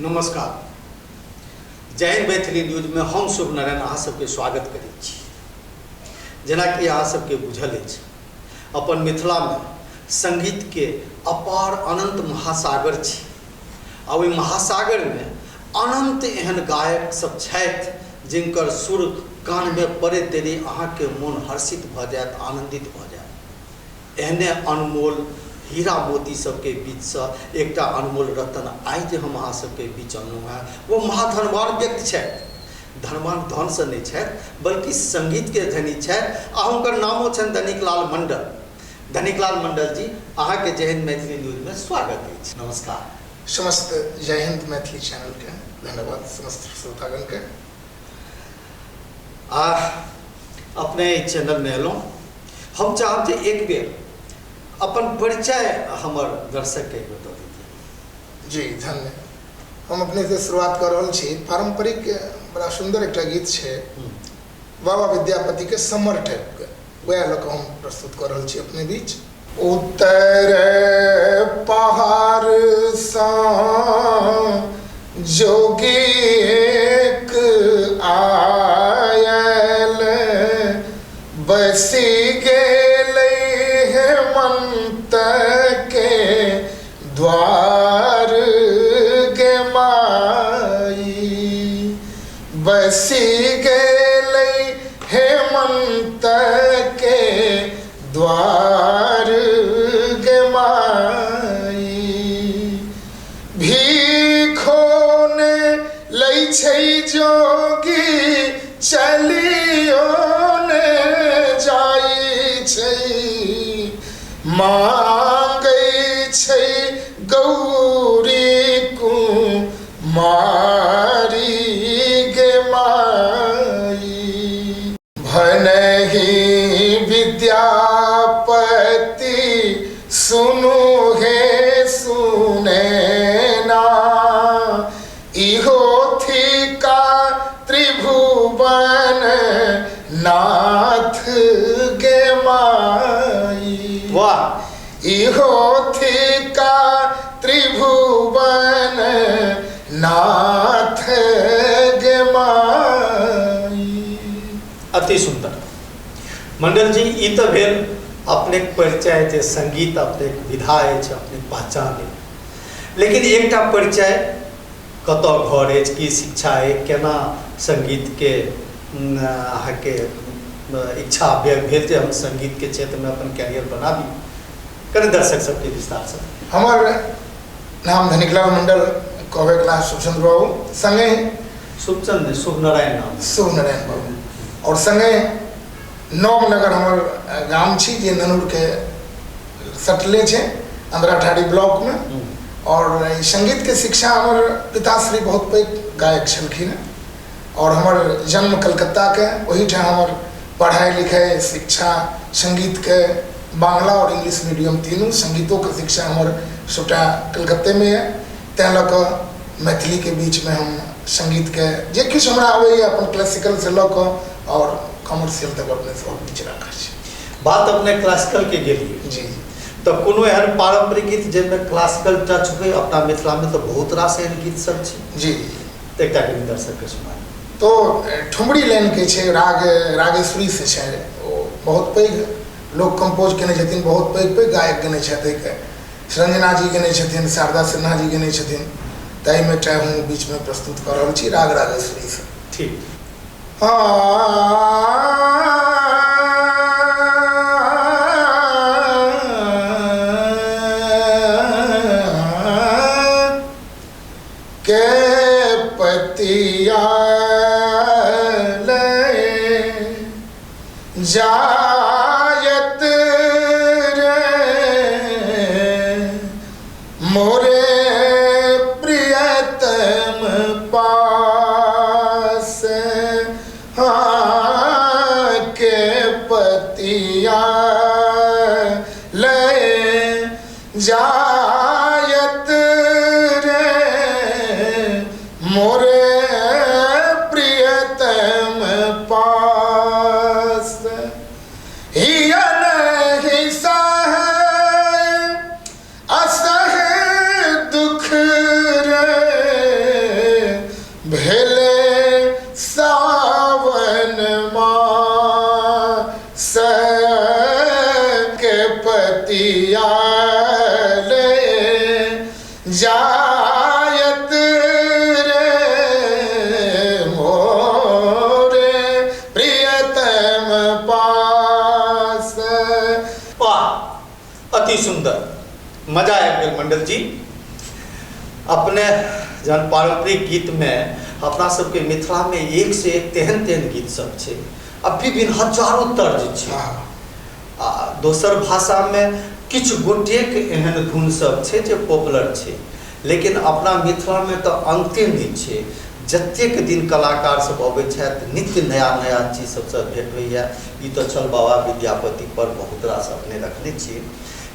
नमस्कार। जय हिंद मैथिली न्यूज में हम शुभ नारायण अहाँ सबके स्वागत करै छी। जेना कि अहाँ सबके बुझल अछि, अपन मिथिला में संगीत के अपार अनंत महासागर छी। आ ओहि महासागर में अनंत एहन गायक सब छथि जिनकर सुर कान में पड़ैत देरी अहाँ के मोन हर्षित भ जायत, आनंदित भ जायत। एहने अनमोल हीरा मोती सबके बीच से एकटा अनमोल रतन आइ जे हम अहाँ सबके बीच अनलहुँ हैं, वो महाधनवान व्यक्ति छथि। धनवान धन से नहीं छथि बल्कि संगीत के धनी छथि। आ हुनकर नामो छनि धनिकलाल मंडल। धनिकलाल मंडल जी, अहाँ के जय हिंद मैथिली न्यूज में स्वागत अछि। नमस्कार। समस्त जय हिंद मैथिली चैनल के धन्यवाद, समस्त श्रोतागण के। अपने चैनल में एलहुँ, हम चाहब जे एक बेर अपन परिचय हमर दर्शक के बता दीजिए। जी धन्य। हम अपने से शुरुआत कर रहल छी। पारंपरिक बड़ा सुंदर एक गीत है बाबा विद्यापति के समर टाइप के, वह लोग हम प्रस्तुत कर रहल छी अपने बीच। उत्तर पहाड़ सा जोगी एक आयल बसी द्वार गे माई बसी गेलै हेमंत के द्वार गे माई। भीखो ने लै छै जोगी चलियो ने जाइ छै, मांगै छै गौरी कुमारी गे माई। भनहि विद्यापति सुनु हे सुने ना, इहो थिका त्रिभुवन नाथ गे माई। वाह। इहो थिका त्रिभुवन नाथ गे माई। अति सुंदर। मंडल जी, ई तो भेल अपने परिचय जे संगीत अपने विधा अछि, अपने पहचान है। लेकिन एकटा परिचय कत घर अछि, की शिक्षा है, केना संगीत के अहाँ के इच्छा भेल जे हम संगीत के क्षेत्र में अपन कैरियर बनाबी, कने दर्शक सबके विस्तार से। हमार नाम धनिकलाल मंडल, कहवे के शुभचंद्र बाबू, संगे शुभचंद्र शुभ नारायण नाम, शुभ नारायण बाबू, और संगे नवनगर हमार गाम छी जे ननूर के सटले छे अंधराठाड़ी ब्लॉक में। और संगीत के शिक्षा हमार पिताश्री बहुत पैघ गायक छलखिन, और हमार जन्म कलकत्ता के, वही ठाम हमार पढ़ाई लिखाई शिक्षा संगीत के बांग्ला और इंग्लिश मीडियम तीनों संगीतों का शिक्षा हमारे छोटा कलकत्ते में है। तै लक मैथिली के बीच में हम संगीत के जे किछु हमरा आवे अपन क्लासिकल से लक और कमर्शियल तक अपने सब बीच रखा छै। बात अपने क्लासिकल के गेलिए जी, तो कोनो एहन पारंपरिक गीत जेमे क्लासिकल टच हुए अपना मिथिला में तो बहुत रास एहन गीत सब छै। जी, एकटा के दर्शक के सुनाई। तो ठुमरी लाइन के छै, रागेश्वरी से छै, बहुत पैघ लोग कंपोज केने छथिन, बहुत पैघ गायक गने छथिन, रंजना जी गने छथिन, शारदा सिन्हा जी गने छथिन। ताई में टा हम बीच में प्रस्तुत कर रहल छी राग रागेश्वरी से। ठीक। के पतिया जायत मोरे प्रियतम पास, हाँ के पतिया ले जायत मोरे प्रियतम पास। मंडल जी, अपने जन पारंपरिक गीत में अपना सबके मिथिला में एक से एक तेहन तेहन गीत सब छे, अभी भी हजारों तर्ज छे। दोसर भाषा में किछु गोटेक एहन धुन सब छे जे पॉपुलर छे, लेकिन अपना मिथिला में तो अंते नहीं छे। जतेक दिन कलाकार सब अबै छथि, नित्य नया नया चीज सबसे भेट होइए। ई तो छल बाबा विद्यापति पर बहुत रास अपने रखने छियै।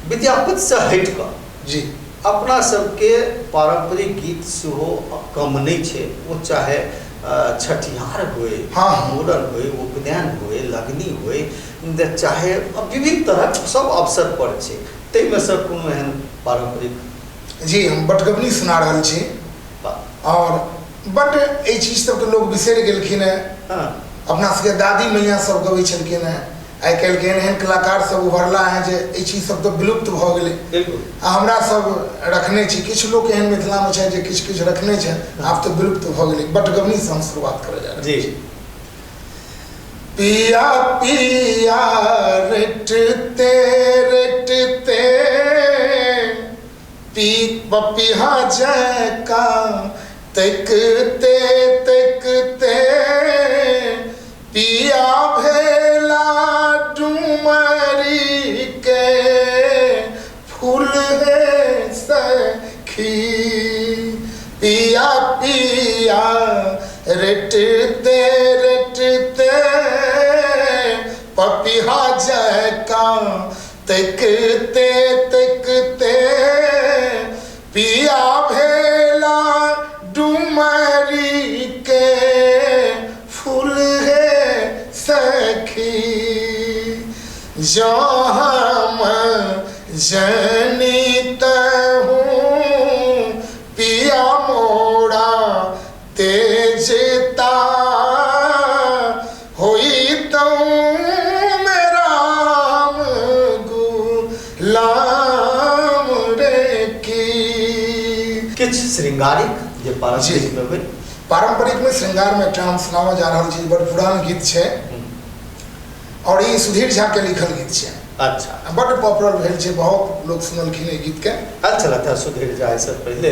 विद्यापति से हट कऽ जी अपना सबके पारंपरिक गीत सेहो कम नहीं छे। वो चाहे छठिहार होए, मूड़न होए, उपनयन होए, लगनी होए, चाहे विभिन्न तरह सब अवसर पर छे। ताहिमे से कोनो एहन पारंपरिक जी हम बटगबनी सुना रहल छी, और बट एहि चीज सबके लोग बिसरि गेलखिन है। अपना सबके दादी मैया सब गबै छलखिन है। आई काल्हि के एहन कलाकार सब उभरला है जे एहि चीज सब तो विलुप्त भऽ गेलै। हमरा सब रखने छी, किछु लोग एहन मिथिला में छै जे किछु किछु रखने छै, आब तो विलुप्त भऽ गेलै। बटगबनी से हम शुरुआत करऽ जा रहल छी। पिया पिया रटते रटते पपिहा जैका तकते तकते पिया भेला डुमरी के फूल है सखी। पिया पिया रटते रटते पपिहा जैका तकते तकते पिया भेला डुमरी के फूल है सखी। जो हम जनित हूँ पिया मोड़ा तेजता होई तो मेरा गुलाम रे की। किछ श्रृंगारिक जे पारंपरिक में होय, पारंपरिक में श्रृंगार में एकटा हम सुनावा जा रहल छी। बड़ पुरान गीत छै और ई सुधीर झा के लिखल गीत छै। अच्छा, बड़ पॉपुलर भेल छै, बहुत लोग सुनलखिन ए गीत के। अच्छा लगता सुधीर झा से पहले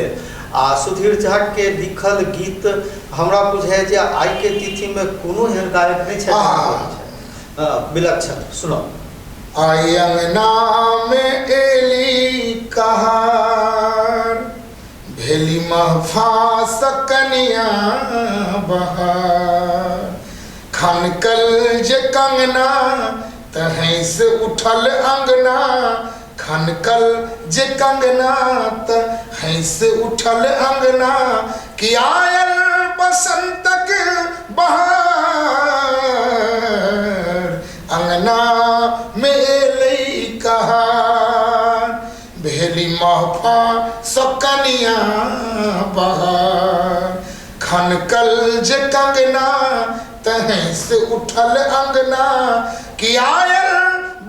सुधीर झा के लिखल गीत हमरा बुझाय जे आई के तिथि में कोनो एहन गायक नहीं छै विलक्षण। सुनो। आई अंगना में एली कहार भेली महफास कनिया बहार। खनकल जे कंगना तहीं से उठल अंगना। खनकल जे कंगना तहीं से उठल अंगना। कि आयल बसंतक बहार अंगना में एलै कहार। भेली महफा सकनिया बहार। खनकल जे कंगना तहीं से उठल अंगना। कि आयल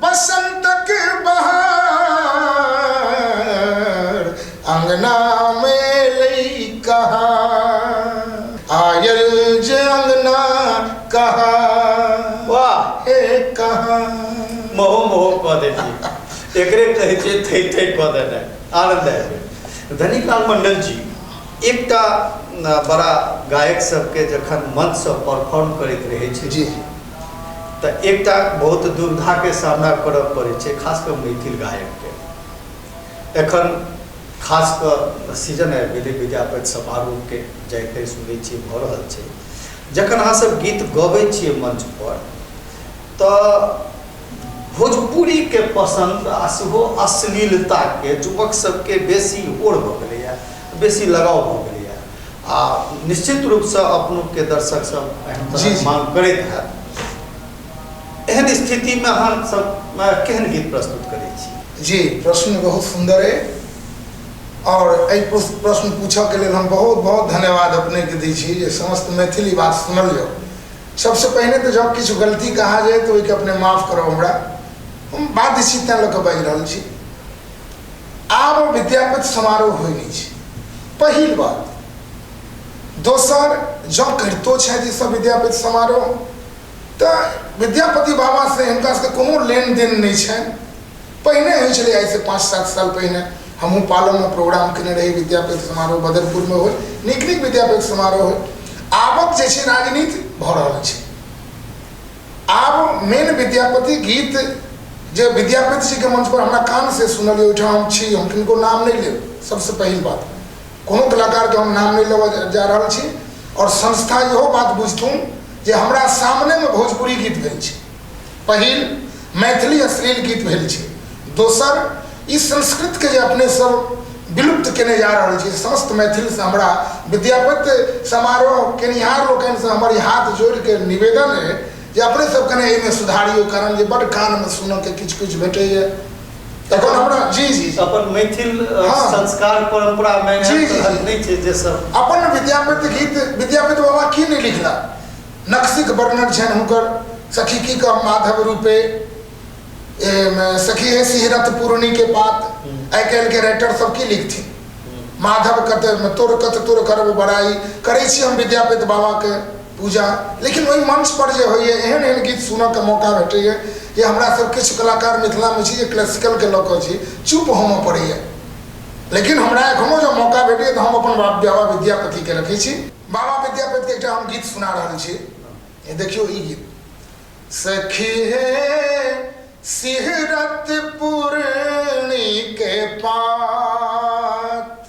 बसंतक बहार अंगना में लई कहार। आयल जे अंगना कहा वाह हे कहा मोह मोह कह देती एकरे कहै छै थै थै कह देने आनंद आबि। धनीलाल मंडल जी, एकटा बड़ा गायक सबके जखन मंच से परफॉर्म करैत रहै छै जी, तो एकटा बहुत दुविधा के सामना करऽ पड़ै छै, खास कर मैथिल गायक के। एखन खास कर सीजन आबि गेलै विद्यापति समारोह के, जाके सुनै छियै भऽ रहल छै। जखन अहाँ सब गीत गबै छियै मंच पर तऽ भोजपुरी के पसंद आ सेहो अश्लीलता के युवक सबके बेसी ओढ़ भऽ गेलैए, बेसी लगाव भऽ गेलैए। आ निश्चित रूप से अपनों के दर्शक सब एहन तरह मांग करैत हैत। एहन स्थिति में अहाँ सब केहन गीत प्रस्तुत करै छी? जी, प्रश्न बहुत सुंदर है और एहि प्रश्न पूछऽ के लेल हम बहुत बहुत धन्यवाद अपने के दै छी जे समस्त मैथिली बात सुनल जाओ। सबसे पहले तो जब किछु गलती कहा जाए तो ओहिके अपने माफ करो हमरा, हम बाध्य छी तें लऽ कऽ बाजि रहल छी। आब विद्यापति समारोह होइ नहि छै, पहिल बात। दोसर, जँ करितो छथि ई सब विद्यापति समारोह तऽ विद्यापति बाबा से हिनका सबके कोनो लेन देन नहीं छनि। पहिने होइ छलै, आइ से 5-7 साल पहिने हमहूँ पालम में प्रोग्राम केने रही विद्यापति समारोह बदरपुर में हो नीक नीक विद्यापति समारोह हो आबक जे छै राजनीति भऽ रहल छै आब मेन विद्यापति गीत जे विद्यापति जी के मंच पर हमरा कान से सुनलिए ओहिठाम हम छी हम किनको नाम नहीं लेब सबसे पहिल बात कोनो कलाकार के हम नाम नहीं लेबऽ जा रहल छी और संस्था इहो बात बुझथुन जे हमरा सामने में भोजपुरी गीत भेल छै पहिल मैथिली अश्लील गीत भेल छै दोसर ई संस्कृत के जे अपने सब विलुप्त केने जा रहल छी समस्त मैथिल से हमरा विद्यापति समारोह केनिहार लोकनि से हमर हाथ जोड़ के निवेदन है जे अपने सब कने एहिमे सुधारियो कारण जे बड़ कान में सुनऽ के किछु किछु भेटैए तखन हमरा जी जी अपन मैथिल संस्कार परंपरा में नहीं छै जे सब अपन विद्यापति गीत विद्यापति बाबा की नहीं लिखला नक्सिक वर्णन छनि हुनकर सखी की कह माधव रूपे सखी है सिहरत पूर्णी के पात आइ काल्हि के राइटर सब की लिखथिन माधव कत तोर करब बड़ाई करै छी हम विद्यापति बाबा के पूजा लेकिन वही मंच पर जे होइए एहन एहन गीत सुनऽ के मौका भेटैए जे हमरा सब किछु कलाकार मिथिला में छी जे क्लासिकल के लऽ कऽ छी चुप होमऽ पड़ैए लेकिन हमरा एखनो जो मौका भेटैए तऽ हम अपन बाबा विद्यापति के रखै छी बाबा विद्यापति के एकटा हम गीत सुना रहल छी देखियो ई गीत सखी है सिहरत पूर्णी के पात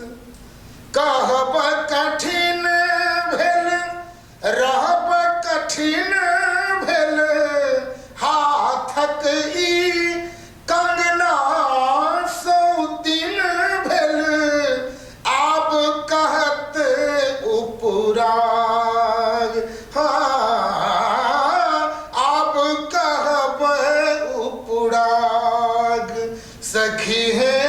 कहब कठिन भेल रहब कठिन भेल हाथक ई कंगना सौतिन भेल आब कहत उपराग आब कहब उपराग सखी है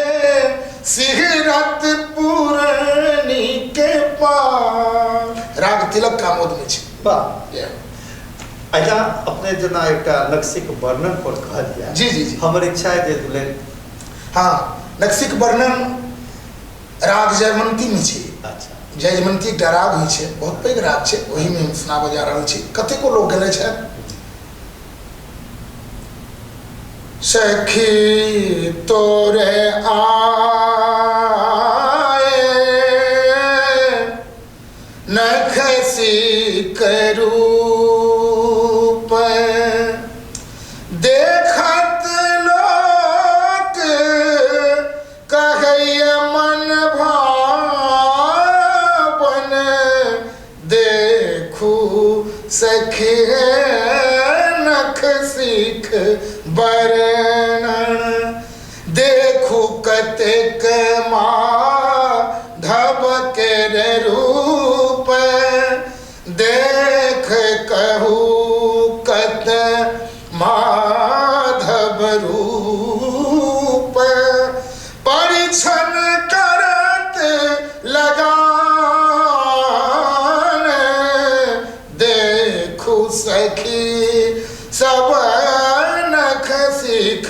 सिहरत पूर्णी के पास राग तिलक का मोद में छै अच्छा अपने जना एकटा नक्सिक वर्णन पर कह दिया जी जी जी हमर इच्छा है जे दुलेन हाँ नक्सिक वर्णन राग जयमंती में छै अच्छा जयमंती एकटा राग होइ छै बहुत पैघ राग छै ओही में हम सुनाबऽ जा रहल छी कतेको लोग गेले छै सखी तोरे आए नखसी करूप देखत लोक कहैया मन भावन देखू सखी नख सीख वर्णन देखू कतेक माधव के रूप देख कहू कत माधव रूप परिछन करत लगान देखू सखी सब नख सीख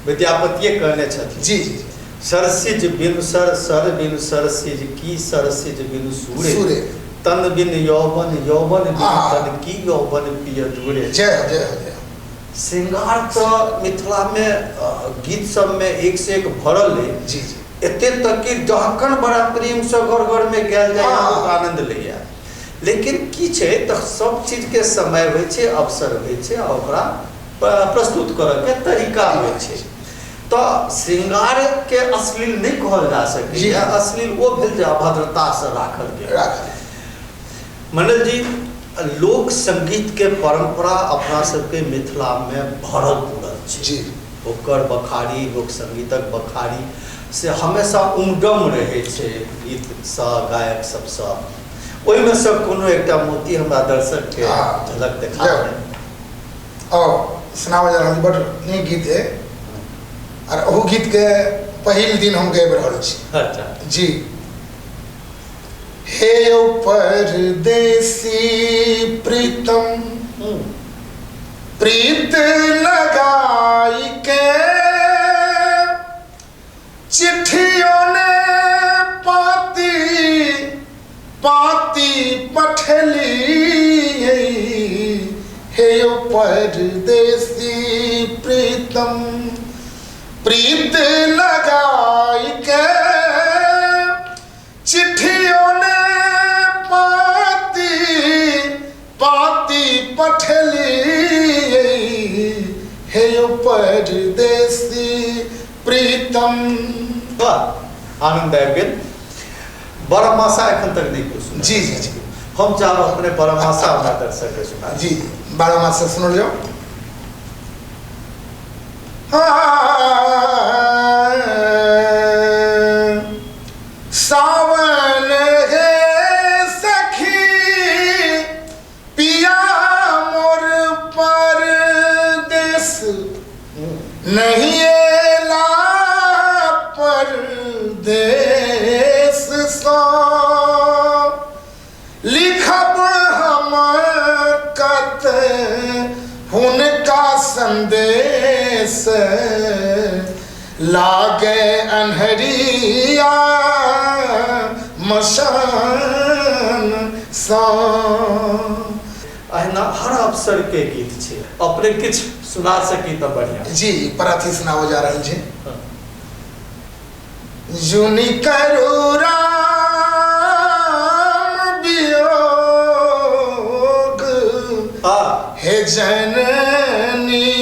विद्यापतिये कहने छथिन जी जी सरसिज बिनु सर बिनु सरसिज की सरसिज बिनु सूरे तन बिन यौवन यौवन बिनु तन की यौवन पिय दूरे जय जय जय श्रृंगार तो मिथिला में गीत सब में एक से एक भरल है जी जी एते तक कि जहकन बड़ा प्रेम से घर घर में गायल जाय आनंद लैया लेकिन की छै त सब चीज के समय होय छै अवसर होय छै आ ओकरा प्रस्तुत करऽ के तरीका होय छै तो श्रृंगार के अश्लील नहीं कहल जा सके अश्लील वो भेल जे अभद्रता से राखल गेल मंडल जी लोक संगीत के परंपरा अपना सबके मिथिला में भरल पूरल छै जी ओकर बखारी लोक संगीतक बखारी से हमेशा उमडम रहे छै गीत सा गायक सबसँ ओहि में से कोनो एकटा मोती हमरा दर्शक के झलक देखा दे और सुनावा जा रहल बड़ नीक गीत है और ओह गीत के पहिल दिन हम गाबि रहल छी अच्छा जी हे ओ परदेसी प्रीतम प्रीत लगाई के चिट्ठियों ने पाती पाती पठली हे ओ परदेसी प्रीत प्रीतम प्रीत लगाई के चिट्ठियों ने पाती पाती पठली हे परदेसी प्रीतम। आनंद आबि गेल। बरमासा एखन तक नहीं कुछ सुना। जी जी जी हम चाहो अपने बरमासा हमरा दर्शक के सुना। जी 12 से सुन लो। सावन है सखी पिया मोर परदेस नहीं एला परदेस सो लिखब हम कत हुनका संदेश लागे अन्हरिया मशान सा। अहिना हर अवसर के गीत छे, अपने किछ सुना सकी तो बढ़िया। जी प्रार्थी सुनाओ जा रहल छे। जुनी करू राम वियोग हे जननी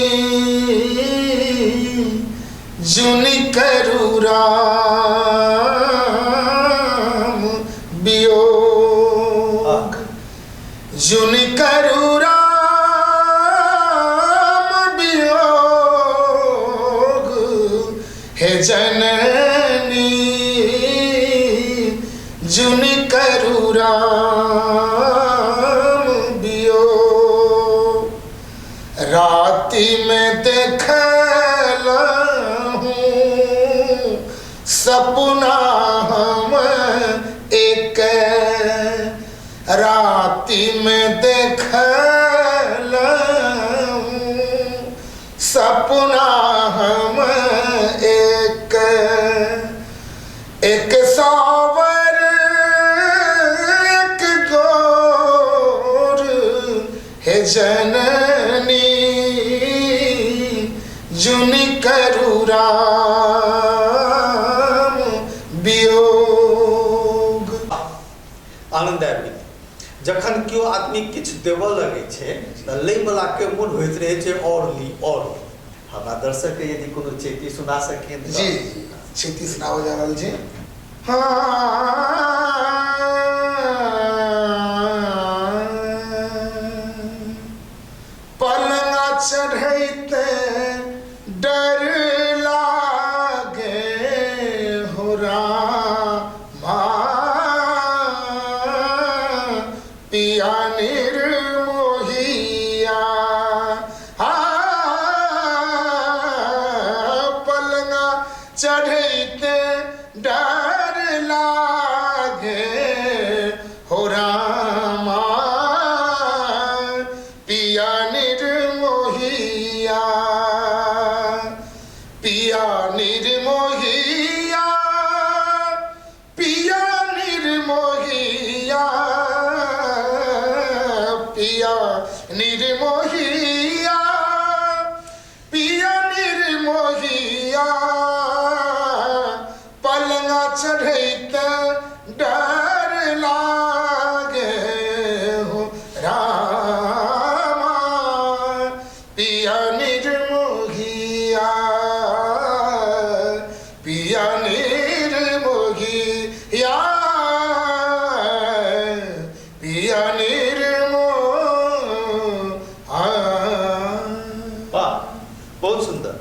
जुनी करू राम वियोग जुनी करू राम वियोग हे जननी जुनी करू राम वियोग राति में देखला सपना हम एक राति में देखला सपना हम एक एक सावर एक गोर हे जननी जुनी करू राम वियोग। आनंद आबि गेल। जखन केओ आदमी किछ देबऽ लगे छे त लै वाला के मोन होइत रहे छे और ली और ली। हमरा दर्शक के यदि कोनो चेती सुना सकें तो जी चेती सुनाओ जा रहल छे। पलंगा चढ़ैते डर लागे हो रामा पिया निर्मोहिया पलंगा चढ़ैते डर लागे हो रामा पिया निर्मोहिया पिया निर्मोहिया पिया निर्मोहिया पिया निर्मोहिया पिया निर्मोहिया पलंगा चढ़ैते डर लागे हो रामा पिया निर्मोहिया पिया निर्मोहिया पिया वाह बहुत सुंदर।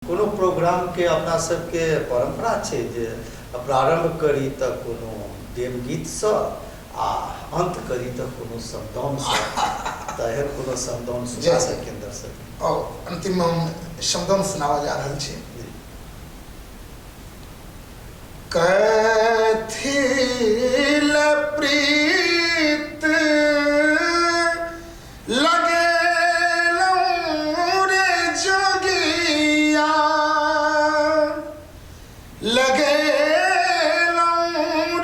कोनो प्रोग्राम के अपना सबके परंपरा छे जे प्रारंभ करी त कोनो देवगीत से आ अंत करी त कोनो समदाउन से त एहन कोनो समदाउन सुना सकें दर्शक। और अंतिम में हम समदाउन सुनावा जा रहल छे। कथिल प्रीत लगे रे जोगिया लगे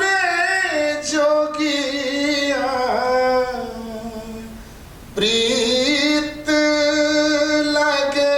रे जोगिया प्रीत लगे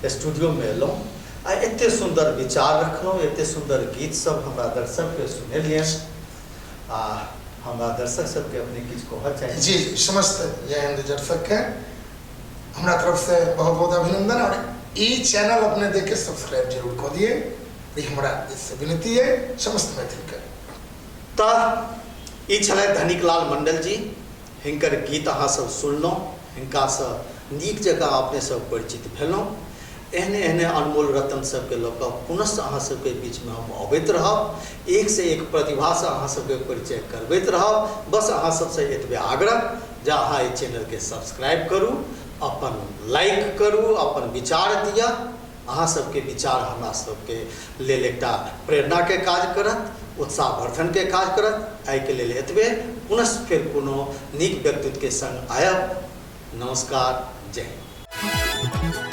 स्टूडियो में एलहुँ आ एते सुंदर विचार रखलहुँ, एते सुंदर गीत सब हमरा दर्शक के सुनेलिए आ हमरा दर्शक सबके अपने किछु कहऽ चाहिए। जी, समस्त जय हिंद दर्शक के हमारा तरफ से बहुत बहुत अभिनंदन। और ये चैनल अपने देख के सब्सक्राइब जरूर कर दिए, ये हमारा इससे विनती है समस्त मैथिल के। तो ई छलै धनिक लाल मंडल जी, हिनकर गीत अहाँ सब सुनलहुँ, हिनका से नीक जकाँ अपने सब परिचित भेलहुँ। एहने एहने अनमोल रतन सबके लऽ कऽ पुनः अहाँ सबके बीचमे हम अबैत रहब, एक से एक प्रतिभा से अहाँ सबके परिचय करबैत रहब। बस अहाँ सबसे एतबे आग्रह जे अहाँ ई चैनल के सब्सक्राइब करू, अपन लाइक करू, अपन विचार दिया। अहाँ सबके विचार हमरा सबके लेल एकटा प्रेरणा के काज करत, उत्साहवर्धन के काज करत। एहि के लेल एतबे, पुनः फिर कोनो नीक व्यक्तित्व के संग आयब। नमस्कार, जय हिंद।